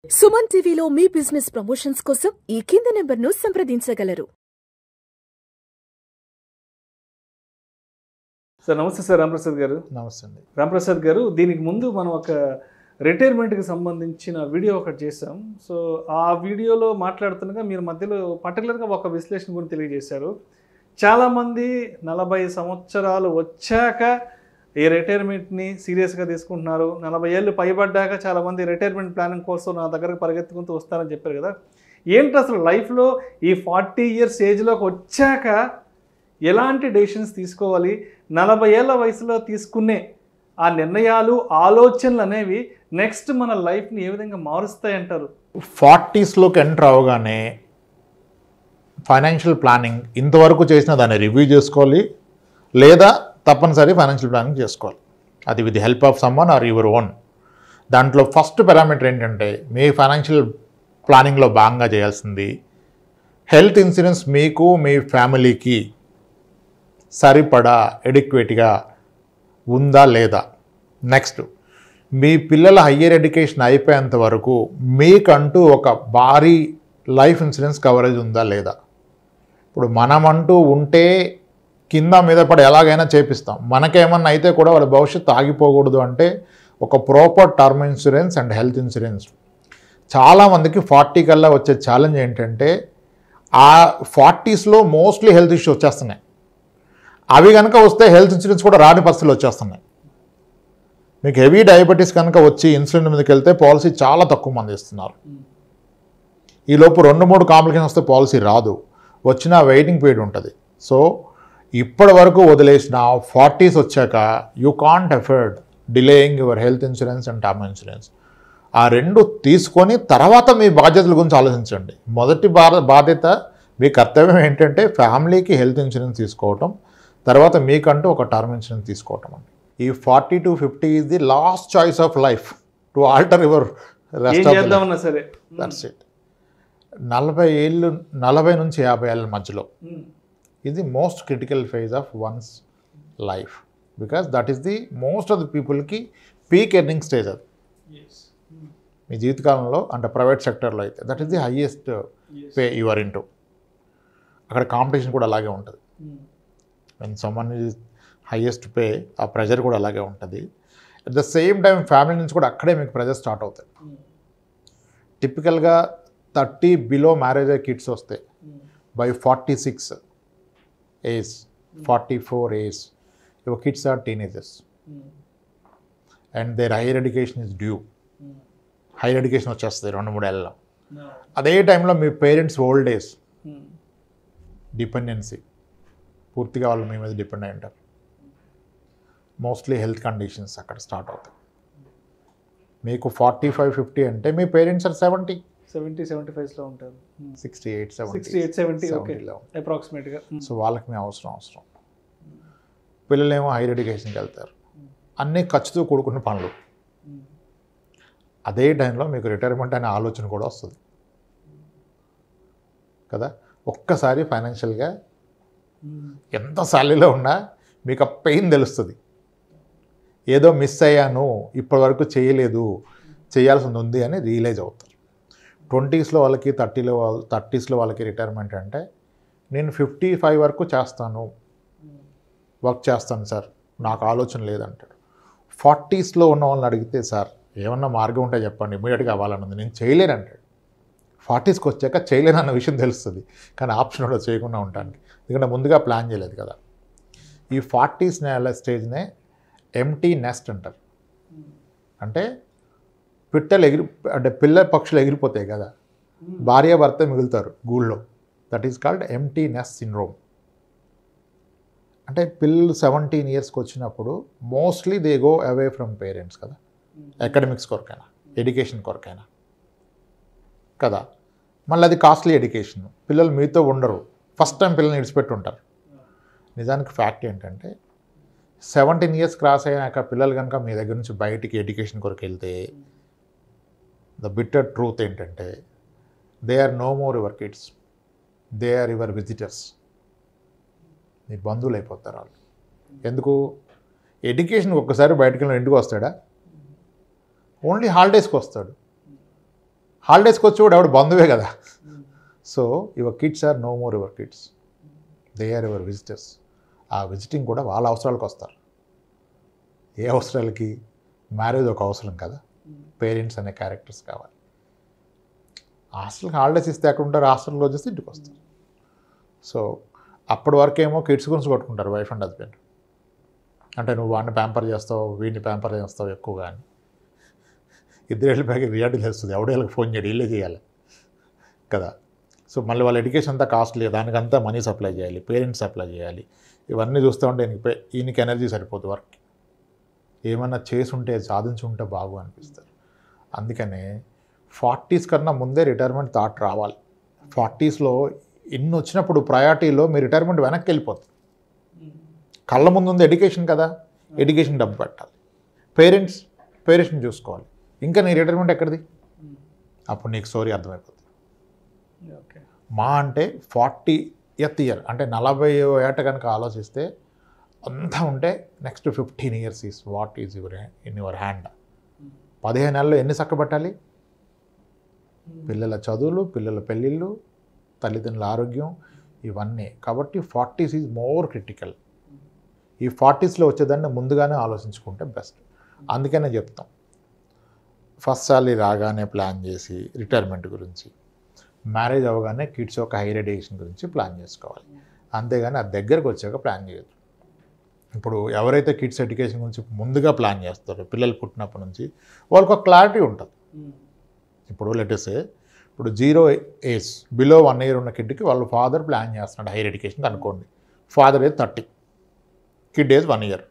సుమన్ టీవీలో మీ business promotions కోసం ఈ కింది నెంబర్ను సంప్రదించగలరు. సార్ నమస్తే సార్ రాంప్రసాద్ గారు. నమస్తే అండి రాంప్రసాద్ గారు, దీనికి ముందు మనం ఒక రిటైర్మెంట్కి సంబంధించిన వీడియో ఒకటి చేసాం. సో ఆ వీడియోలో మాట్లాడుతుండగా మీరు మధ్యలో పర్టికులర్గా ఒక విశ్లేషణ గురించి తెలియజేశారు. చాలామంది 40 సంవత్సరాలు వచ్చాక ఈ రిటైర్మెంట్ని సీరియస్గా తీసుకుంటున్నారు. 40 ఏళ్ళు పైబడ్డాక చాలామంది రిటైర్మెంట్ ప్లానింగ్ కోసం నా దగ్గరకు పరిగెత్తుకుంటూ వస్తారని చెప్పారు కదా. ఏంటి అసలు లైఫ్లో ఈ 40 ఇయర్స్ ఏజ్లోకి వచ్చాక ఎలాంటి డెసిషన్స్ తీసుకోవాలి, 40 ఏళ్ళ వయసులో తీసుకునే ఆ నిర్ణయాలు ఆలోచనలు అనేవి నెక్స్ట్ మన లైఫ్ని ఏ విధంగా మారుస్తాయి అంటారు? 40స్లోకి ఎంటర్ అవగానే ఫైనాన్షియల్ ప్లానింగ్ ఇంతవరకు చేసిన దాన్ని రివ్యూ చేసుకోవాలి, లేదా తప్పనిసరి ఫైనాన్షియల్ ప్లానింగ్ చేసుకోవాలి. అది with the help of someone or your own. దాంట్లో ఫస్ట్ పారామీటర్ ఏంటంటే మీ ఫైనాన్షియల్ ప్లానింగ్లో భాగంగా చేయాల్సింది హెల్త్ ఇన్సూరెన్స్ మీకు మీ ఫ్యామిలీకి సరిపడా ఎడిక్వేట్గా ఉందా లేదా. నెక్స్ట్, మీ పిల్లల హయ్యర్ ఎడ్యుకేషన్ అయిపోయేంత వరకు మీకంటూ ఒక భారీ లైఫ్ ఇన్సూరెన్స్ కవరేజ్ ఉందా లేదా. ఇప్పుడు మనమంటూ ఉంటే కింద మీద పడి ఎలాగైనా చేపిస్తాం, మనకేమన్నా అయితే కూడా వాళ్ళ భవిష్యత్తు ఆగిపోకూడదు అంటే ఒక proper term insurance and health insurance. చాలామందికి 40 కల్లా వచ్చే ఛాలెంజ్ ఏంటంటే ఆ 40స్లో మోస్ట్లీ హెల్త్ ఇష్యూస్ వచ్చేస్తున్నాయి. అవి కనుక వస్తే హెల్త్ ఇన్సూరెన్స్ కూడా రాని పరిస్థితులు వచ్చేస్తున్నాయి. మీకు హెవీ డయాబెటీస్ కనుక వచ్చి ఇన్సులిన్ మీదకి వెళ్తే పాలసీ చాలా తక్కువ మంది ఇస్తున్నారు. ఈలోపు 2-3 కాంప్లికేషన్స్ వస్తే పాలసీ రాదు, వచ్చిన వెయిటింగ్ పీరియడ్ ఉంటుంది. సో ఇప్పటి వరకు వదిలేసిన 40s వచ్చాక you can't afford delaying your health insurance and term insurance. ఆ రెండు తీసుకొని తర్వాత మీ బాధ్యతల గురించి ఆలోచించండి. మొదటి బాధ్యత, మీ కర్తవ్యం ఏంటంటే ఫ్యామిలీకి హెల్త్ ఇన్సూరెన్స్ తీసుకోవటం, తర్వాత మీకంటూ ఒక టర్మ్ ఇన్సూరెన్స్ తీసుకోవటం అండి. ఈ 40 to 50 is the last choice of life to alter your rest of the life. సరే, దట్స్ ఇట్. 40 నుంచి 50 ఏళ్ళ మధ్యలో is the most critical phase of one's life, because that is the most of the people ki peak earning stage అది. మీ జీవితకాలంలో అంటే private సెక్టర్లో అయితే that is the highest pay you are into. అక్కడ competition కూడా అలాగే ఉంటుంది. When someone is highest pay, ఆ ప్రెజర్ కూడా అలాగే ఉంటుంది. At the same time family నుంచి కూడా అక్కడే మీకు ప్రెజర్ స్టార్ట్ అవుతాయి. టిపికల్గా 30 బిలో మ్యారేజ్ అయ్యే కిడ్స్ వస్తే by 46 age, 44 age, your kids are teenagers and their higher education is due. Higher education వచ్చేస్తుంది 2-3 ఏళ్ళలో. అదే టైంలో మీ పేరెంట్స్ ఓల్డ్ ఏజ్, డిపెండెన్సీ, పూర్తిగా వాళ్ళు మీ మీద డిపెండ్ అయి ఉంటారు. మోస్ట్లీ హెల్త్ కండిషన్స్ అక్కడ స్టార్ట్ అవుతాయి. మీకు 45-50 అంటే మీ పేరెంట్స్ ఆర్ 70-75లో ఉంటారు. 68-70 అప్రాక్సిమేట్గా. సో వాళ్ళకి మేము అవసరం. పిల్లలేమో హైయర్ ఎడ్యుకేషన్కి వెళ్తారు. అన్నీ ఖర్చుతో కూడుకున్న పనులు. అదే టైంలో మీకు రిటైర్మెంట్ అనే ఆలోచన కూడా వస్తుంది కదా. ఒక్కసారి ఫైనాన్షియల్గా ఎంత సాలీలో ఉన్నా మీకు ఆ పెయిన్ తెలుస్తుంది. ఏదో మిస్ అయ్యాను, ఇప్పటివరకు చేయలేదు, చేయాల్సింది ఉంది అని రియలైజ్ అవుతారు. 20స్లో వాళ్ళకి 30స్లో వాళ్ళకి రిటైర్మెంట్ అంటే నేను 55 వరకు చేస్తాను, వర్క్ చేస్తాను సార్, నాకు ఆలోచన లేదంటాడు. 40స్లో ఉన్న వాళ్ళని అడిగితే సార్ ఏమన్నా మార్గం ఉంటే చెప్పండి, ఇమీడియట్గా అవ్వాలన్నది, నేను చేయలేను అంటాడు. 40స్కి వచ్చాక చేయలేను అన్న విషయం తెలుస్తుంది, కానీ ఆప్షన్ కూడా చేయకుండా ఉంటానికి, ఎందుకంటే ముందుగా ప్లాన్ చేయలేదు కదా. ఈ 40s స్టేజ్నే ఎంటీ నెస్ట్ అంటారు. అంటే పిల్ల పక్షులు ఎగిరిపోతాయి కదా, భార్య భర్త మిగులుతారు గూళ్ళో. That is called empty nest syndrome. అంటే పిల్లలు 17 ఇయర్స్కి వచ్చినప్పుడు mostly they go away from parents కదా, అకాడమిక్స్ కొరకైనా, ఎడ్యుకేషన్ కొరకైనా కదా. మళ్ళీ అది కాస్ట్లీ ఎడ్యుకేషన్, పిల్లలు మీతో ఉండరు, ఫస్ట్ టైం పిల్లల్ని విడిచిపెట్టి ఉంటారు. నిజానికి ఫ్యాక్ట్ ఏంటంటే 17 ఇయర్స్ క్రాస్ అయ్యాక పిల్లలు కనుక మీ దగ్గర నుంచి బయటికి ఎడ్యుకేషన్ కొరకు వెళ్తే ద బిట్టర్ ట్రూత్ ఏంటంటే they are no more your kids, they are your visitors. మీ బంధువులు అయిపోతారు వాళ్ళు. ఎందుకు? ఎడ్యుకేషన్ ఒక్కసారి బయటకు వెళ్ళిన ఇంటికి వస్తాడా? ఓన్లీ హాలిడేస్కి వస్తాడు. హాలిడేస్కి వచ్చి కూడా ఎవడు బంధువే కదా. So your kids are no more your kids, they are your visitors. ఆ విజిటింగ్ కూడా వాళ్ళ అవసరాలకు వస్తారు. ఏ అవసరాలకి? మ్యారేజ్ ఒక అవసరం కదా, పేరెంట్స్ అనే క్యారెక్టర్స్ కావాలి. హాస్టల్కి హాలిడేస్ ఇస్తే ఎక్కడ ఉంటారు? హాస్టల్లో వచ్చేసి ఇంటికి వస్తారు. సో అప్పటి వరకేమో కిడ్స్ గురించి కొట్టుకుంటారు వైఫ్ అండ్ హస్బెండ్. అంటే నువ్వు వాడిని ప్యాంపర్ చేస్తావు, వీడిని ప్యాంపర్ చేస్తావు ఎక్కువగా అని. ఇద్దరు వెళ్ళిపోయాక రియాలిటీ తెలుస్తుంది, ఎవడేళ్ళకి ఫోన్ చేయడం, ఇల్లే చేయాలి కదా. సో మళ్ళీ వాళ్ళ ఎడ్యుకేషన్ అంతా కాస్ట్లీ, దానికంతా మనీ సప్లై చేయాలి, పేరెంట్స్ సప్లై చేయాలి. ఇవన్నీ చూస్తూ ఉంటే ఈయనకి ఎనర్జీ సరిపోతుంది వర్క్. ఏమన్నా చేసుంటే సాధించుంటే బాగు అనిపిస్తారు. అందుకనే 40s కన్నా ముందే రిటైర్మెంట్ థాట్ రావాలి. 40sలో ఇన్ని వచ్చినప్పుడు ప్రయారిటీలో మీ రిటైర్మెంట్ వెనక్కి వెళ్ళిపోతుంది. కళ్ళ ముందు ఉంది ఎడ్యుకేషన్ కదా, ఎడ్యుకేషన్ డబ్బు పెట్టాలి. పేరెంట్స్ని చూసుకోవాలి. ఇంకా నీ రిటైర్మెంట్ ఎక్కడిది? అప్పుడు నీకు స్టోరీ అర్థమైపోతుంది. మా అంటే 40th ఇయర్ అంటే 40వ ఏట కనుక ఆలోచిస్తే అంతా ఉంటే next 15 years is what is in your hand. 15 నెలల్లో ఎన్ని చక్కబెట్టాలి? పిల్లల చదువులు, పిల్లల పెళ్ళిళ్ళు, తల్లిదండ్రుల ఆరోగ్యం, ఇవన్నీ. కాబట్టి 40s ఈజ్ మోర్ క్రిటికల్. ఈ 40sలో వచ్చేదాన్ని ముందుగానే ఆలోచించుకుంటే బెస్ట్. అందుకనే చెప్తాం, ఫస్ట్ సాలరీ రాగానే ప్లాన్ చేసి రిటైర్మెంట్ గురించి, మ్యారేజ్ అవ్వగానే కిడ్స్ యొక్క హైయర్ ఎడ్యుకేషన్ గురించి ప్లాన్ చేసుకోవాలి. అంతేగాని అది దగ్గరకు వచ్చాక ప్లాన్ చేయొద్దు. ఇప్పుడు ఎవరైతే కిడ్స్ ఎడ్యుకేషన్ గురించి ముందుగా ప్లాన్ చేస్తారో, పిల్లలు పుట్టినప్పటి నుంచి వాళ్ళకి ఒక క్లారిటీ ఉంటుంది. ఇప్పుడు లెటర్సే ఇప్పుడు 0 ఏజ్ బిలో 1 year ఉన్న కిడ్కి వాళ్ళ ఫాదర్ ప్లాన్ చేస్తున్నాడు హైయర్ ఎడ్యుకేషన్ అనుకోండి. Father age 30, kid age 1 year.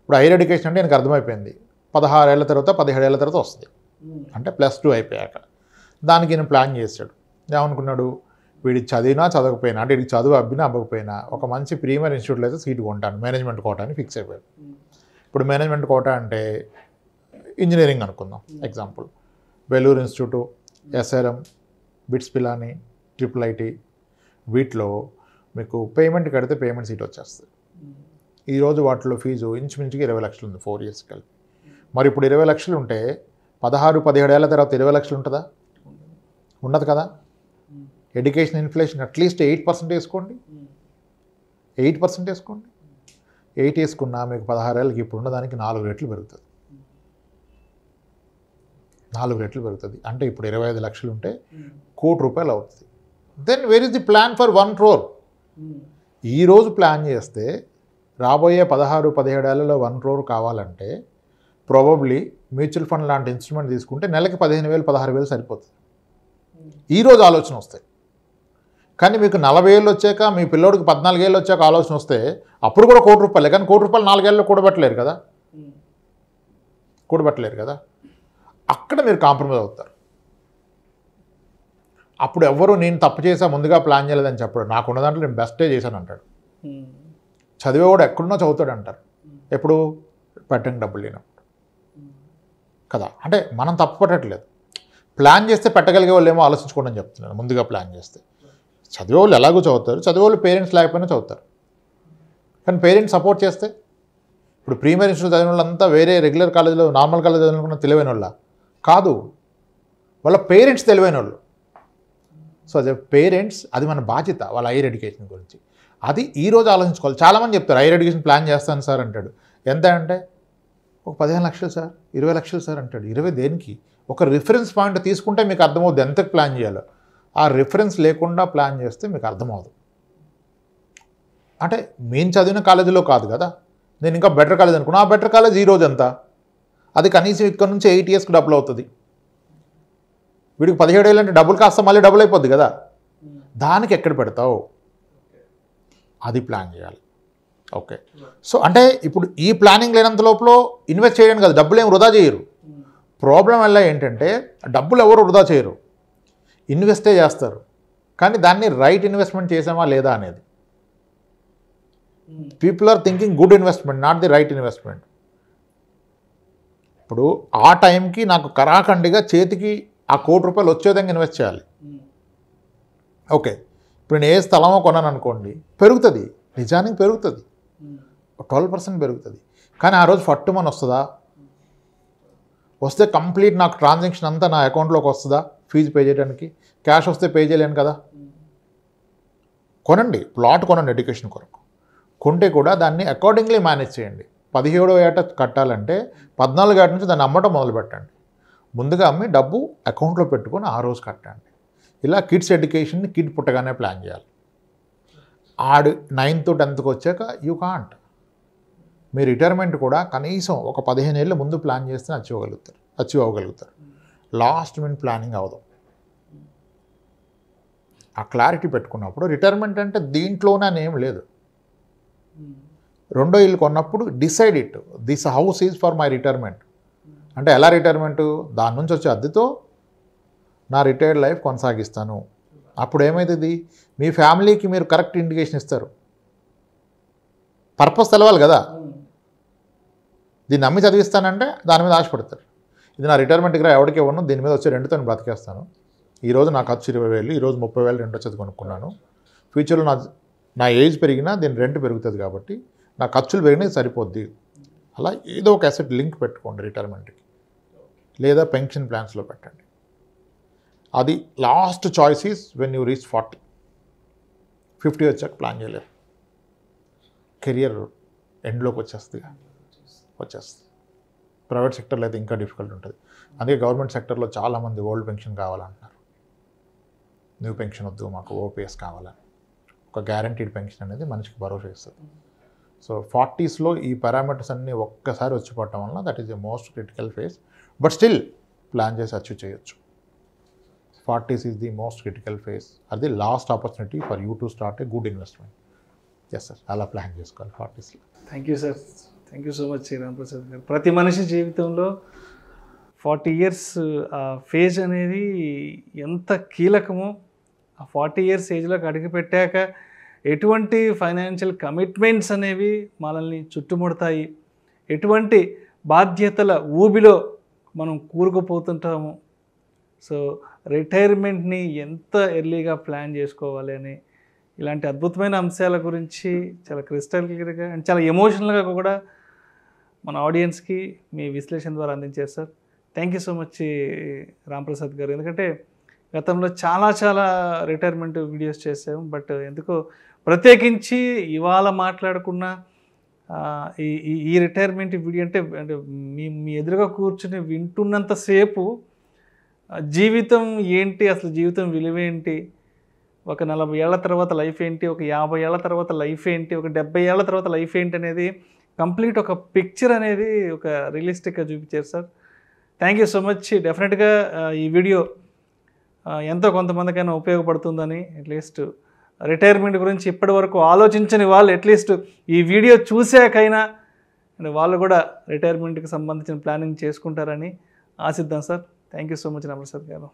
ఇప్పుడు హైయర్ ఎడ్యుకేషన్ అంటే எனக்கு అర్థమైపోయింది 16 ఏళ్ళ తర్వాత 17 ఏళ్ళ తర్వాత వస్తుంది, అంటే +2 అయిపోయాక. దానికి నేను ప్లాన్ చేశాడు. ఏమనుకున్నాడు, వీడికి చదివినా చదవకపోయినా, అంటే వీడికి చదువు అబ్బినా అవ్వకపోయినా ఒక మంచి ప్రీమియర్ ఇన్స్టిట్యూట్లో అయితే సీటు కొంటాను, మేనేజ్మెంట్ కోటా అని ఫిక్స్ అయిపోయాడు. ఇప్పుడు మేనేజ్మెంట్ కోటా అంటే ఇంజనీరింగ్ అనుకుందాం example, Vellore institute, SRM, bits Pilani, IIIT, వీటిలో మీకు పేమెంట్ కడితే పేమెంట్ సీట్ వచ్చేస్తుంది. ఈరోజు వాటిలో ఫీజు ఇంచుమించుగా 20 లక్షలు ఉంది 4 years కలిపి. మరి ఇప్పుడు 20 లక్షలు ఉంటే 16-17 ఏళ్ళ తర్వాత 20 లక్షలు ఉంటుందా? ఉండదు కదా. ఎడ్యుకేషన్ ఇన్ఫ్లేషన్ అట్లీస్ట్ 8% వేసుకోండి, 8% వేసుకోండి. 8 వేసుకున్నా మీకు 16 ఏళ్ళకి ఇప్పుడు ఉన్నదానికి 4 రెట్లు పెరుగుతుంది. 4 రెట్లు పెరుగుతుంది అంటే ఇప్పుడు 25 లక్షలు ఉంటే ₹1 కోటి అవుతుంది. Then where is the plan for 1 crore? ఈరోజు ప్లాన్ చేస్తే రాబోయే 16-17 ఏళ్ళలో 1 crore కావాలంటే ప్రాబబ్లీ మ్యూచువల్ ఫండ్ లాంటి ఇన్స్ట్రుమెంట్ తీసుకుంటే నెలకి 15,000 16,000 సరిపోతుంది. ఈరోజు ఆలోచన వస్తాయి. కానీ మీకు 40 ఏళ్ళు వచ్చాక, మీ పిల్లోడికి 14 ఏళ్ళు వచ్చాక ఆలోచన వస్తే అప్పుడు కూడా ₹1 కోటి. కానీ ₹1 కోటి 4 ఏళ్ళలో కూడబెట్టలేరు కదా. అక్కడ మీరు కాంప్రమైజ్ అవుతారు. అప్పుడు ఎవరు నేను తప్పు చేసా ముందుగా ప్లాన్ చేయలేదని చెప్పాడు, నాకున్న దాంట్లో నేను బెస్టే చేశాను అంటాడు. చదివేవాడు ఎక్కడున్నా చదువుతాడు అంటారు. ఎప్పుడు? పెట్టండి డబ్బులు లేనప్పుడు కదా. అంటే మనం తప్పు పట్టట్లేదు, ప్లాన్ చేస్తే పెట్టగలిగే వాళ్ళు ఏమో ఆలోచించుకోండి అని చెప్తున్నాను. ముందుగా ప్లాన్ చేస్తే చదివేవాళ్ళు ఎలాగో చదువుతారు, చదివేవాళ్ళు పేరెంట్స్ లేకపోయినా చదువుతారు. కానీ పేరెంట్స్ సపోర్ట్ చేస్తే, ఇప్పుడు ప్రీమియర్ ఇన్స్టిట్యూట్ చదివిన వాళ్ళంతా వేరే రెగ్యులర్ కాలేజీలో నార్మల్ కాలేజ్ చదివిన తెలివైన వాళ్ళ కాదు, వాళ్ళ పేరెంట్స్ తెలివైన వాళ్ళు. సో అదే పేరెంట్స్, అది మన బాధ్యత వాళ్ళ హైయర్ ఎడ్యుకేషన్ గురించి. అది ఈరోజు ఆలోచించుకోవాలి. చాలామంది చెప్తారు హైయర్ ఎడ్యుకేషన్ ప్లాన్ చేస్తాను సార్ అంటాడు. ఎంత అంటే ఒక 15 లక్షలు సార్, 20 లక్షలు సార్ అంటాడు. 20 దేనికి? ఒక రిఫరెన్స్ పాయింట్ తీసుకుంటే మీకు అర్థమవుతుంది ఎంతకు ప్లాన్ చేయాలో. ఆ రిఫరెన్స్ లేకుండా ప్లాన్ చేస్తే మీకు అర్థమవుతుంది. అంటే మేము చదివిన కాలేజీలో కాదు కదా, నేను ఇంకా బెటర్ కాలేజ్ అనుకున్నా. ఆ బెటర్ కాలేజ్ ఈరోజు ఎంత? అది కనీసం ఇక్కడ నుంచి 8 yearsకి డబుల్ అవుతుంది. వీడికి 17 ఏళ్ళు అంటే డబ్బులు కాస్త మళ్ళీ డబుల్ అయిపోద్ది కదా. దానికి ఎక్కడ పెడతావు? అది ప్లాన్ చేయాలి. ఓకే. సో అంటే ఇప్పుడు ఈ ప్లానింగ్ లేనంత లోపల ఇన్వెస్ట్ చేయడానికి కదా, డబ్బులు ఏం వృధా చేయరు. ప్రాబ్లం వల్ల ఏంటంటే డబ్బులు ఎవరు వృధా చేయరు, ఇన్వెస్టే చేస్తారు. కానీ దాన్ని రైట్ ఇన్వెస్ట్మెంట్ చేసామా లేదా అనేది. People are thinking good investment, not the right investment. ఇప్పుడు ఆ టైంకి నాకు కరాఖండిగా చేతికి ఆ ₹1 కోటి వచ్చే విధంగా ఇన్వెస్ట్ చేయాలి. ఓకే, ఇప్పుడు నేను ఏ స్థలమో కొన్నాను అనుకోండి, పెరుగుతుంది, నిజానికి పెరుగుతుంది, 12% పెరుగుతుంది. కానీ ఆ రోజు ఫట్టుమని వస్తుందా? వస్తే కంప్లీట్ నాకు ట్రాన్సాక్షన్ అంతా నా అకౌంట్లోకి వస్తుందా? ఫీజు పే చేయడానికి. క్యాష్ వస్తే పే చేయలేను కదా. కొనండి, ప్లాట్ కొనండి ఎడ్యుకేషన్ కొరకు. కొంటే కూడా దాన్ని అకార్డింగ్లీ మేనేజ్ చేయండి. 17వ ఏట కట్టాలంటే 14వ ఏట నుంచి దాన్ని అమ్మటం మొదలు పెట్టండి. ముందుగా అమ్మి డబ్బు అకౌంట్లో పెట్టుకొని ఆ రోజు కట్టండి. ఇలా కిడ్స్ ఎడ్యుకేషన్ని కిడ్ పుట్టగానే ప్లాన్ చేయాలి. ఆడు 9th 10th వచ్చాక యూ కాంట్. మీ రిటైర్మెంట్ కూడా కనీసం ఒక 15 ఏళ్ళ ముందు ప్లాన్ చేస్తే అచీవ్ అవ్వగలుగుతారు. లాస్ట్ మినిట్ ప్లానింగ్ అవ్వదు. ఆ క్లారిటీ పెట్టుకున్నప్పుడు రిటైర్మెంట్ అంటే దీంట్లోనే అని ఏం లేదు. రెండో ఇల్లు కొన్నప్పుడు decide it, this house is for my retirement. అంటే ఎలా రిటైర్మెంటు? దాని నుంచి వచ్చే అద్దెతో నా రిటైర్డ్ లైఫ్ కొనసాగిస్తాను. అప్పుడు ఏమవుతుంది, మీ ఫ్యామిలీకి మీరు కరెక్ట్ ఇండికేషన్ ఇస్తారు. పర్పస్ తెలవాలి కదా. దీన్ని నమ్మి చదివిస్తానంటే దాని మీద ఆశపడతారు. ఇది నా రిటైర్మెంట్కి ఎవరికి ఇవ్వను, దీని మీద వచ్చే రెండుతో నేను బ్రతికేస్తాను. ఈరోజు నా ఖర్చు 20,000, ఈరోజు 30,000 రెండో చదివి కొనుక్కున్నాను. ఫ్యూచర్లో నా ఏజ్ పెరిగినా దీని రెంట్ పెరుగుతుంది కాబట్టి నా ఖర్చులు పెరిగినా సరిపోద్ది. అలా ఏదో ఒక అసెట్ లింక్ పెట్టుకోండి రిటైర్మెంట్కి, లేదా పెన్షన్ ప్లాన్స్లో పెట్టండి. అది last choice is when you reach 40. 50 వచ్చాక ప్లాన్ చేయలేరు. కెరియర్ ఎండ్లోకి వచ్చేస్తుంది. ప్రైవేట్ సెక్టర్లో అయితే ఇంకా డిఫికల్ట్ ఉంటుంది. అందుకే గవర్నమెంట్ సెక్టర్లో చాలామంది ఓల్డ్ పెన్షన్ కావాలంటున్నారు. న్యూ పెన్షన్ వద్దు, మాకు ఓపీఎస్ కావాలని. ఒక గ్యారంటీడ్ పెన్షన్ అనేది మనిషికి భరోసా ఇస్తుంది. సో 40స్లో ఈ పారామీటర్స్ అన్నీ ఒక్కసారి వచ్చి పడటం వల్ల that is the most critical phase. But still plan చేసి అచీవ్ చేయొచ్చు. 40s is the most critical phase. అది last opportunity for you to start a good investment. Yes sir, అలా ప్లాన్ చేసుకోవాలి 40స్లో. Thank you sir, thank you so much Ramprasad garu. ప్రతి మనిషి జీవితంలో 40 years phase అనేది ఎంత కీలకమో, ఆ 40 years ఏజ్లోకి అడుగుపెట్టాక ఎటువంటి ఫైనాన్షియల్ కమిట్మెంట్స్ అనేవి మనల్ని చుట్టుముడతాయి, ఎటువంటి బాధ్యతల ఊబిలో మనం కూరుకుపోతుంటాము. సో రిటైర్మెంట్ని ఎంత ఎర్లీగా ప్లాన్ చేసుకోవాలి అని ఇలాంటి అద్భుతమైన అంశాల గురించి చాలా క్రిస్టల్ క్లియర్గా అండ్ చాలా ఎమోషనల్గా కూడా మన ఆడియన్స్కి మీ విశ్లేషణ ద్వారా అందించారు sir. Thank you so much Ramprasad గారు. ఎందుకంటే గతంలో చాలా రిటైర్మెంట్ వీడియోస్ చేసాము, బట్ ఎందుకో ప్రత్యేకించి ఇవాళ మాట్లాడుకున్న ఈ రిటైర్మెంట్ వీడియో అంటే మీ ఎదురుగా కూర్చుని వింటున్నంతసేపు జీవితం ఏంటి, అసలు జీవితం విలువేంటి, ఒక 40 ఏళ్ల తర్వాత లైఫ్ ఏంటి, ఒక 50 ఏళ్ల తర్వాత లైఫ్ ఏంటి, ఒక 70 ఏళ్ల తర్వాత లైఫ్ ఏంటి అనేది కంప్లీట్ ఒక పిక్చర్ అనేది ఒక రియలిస్టిక్గా చూపించారు sir. Thank you so much. డెఫినెట్గా ఈ వీడియో ఎంతో కొంతమందికైనా ఉపయోగపడుతుందని, అట్లీస్ట్ రిటైర్మెంట్ గురించి ఇప్పటి వరకు ఆలోచించని వాళ్ళు అట్లీస్ట్ ఈ వీడియో చూసాకైనా వాళ్ళు కూడా రిటైర్మెంట్కి సంబంధించిన ప్లానింగ్ చేసుకుంటారని ఆశిద్దాం sir. Thank you so much Ramprasad గారు.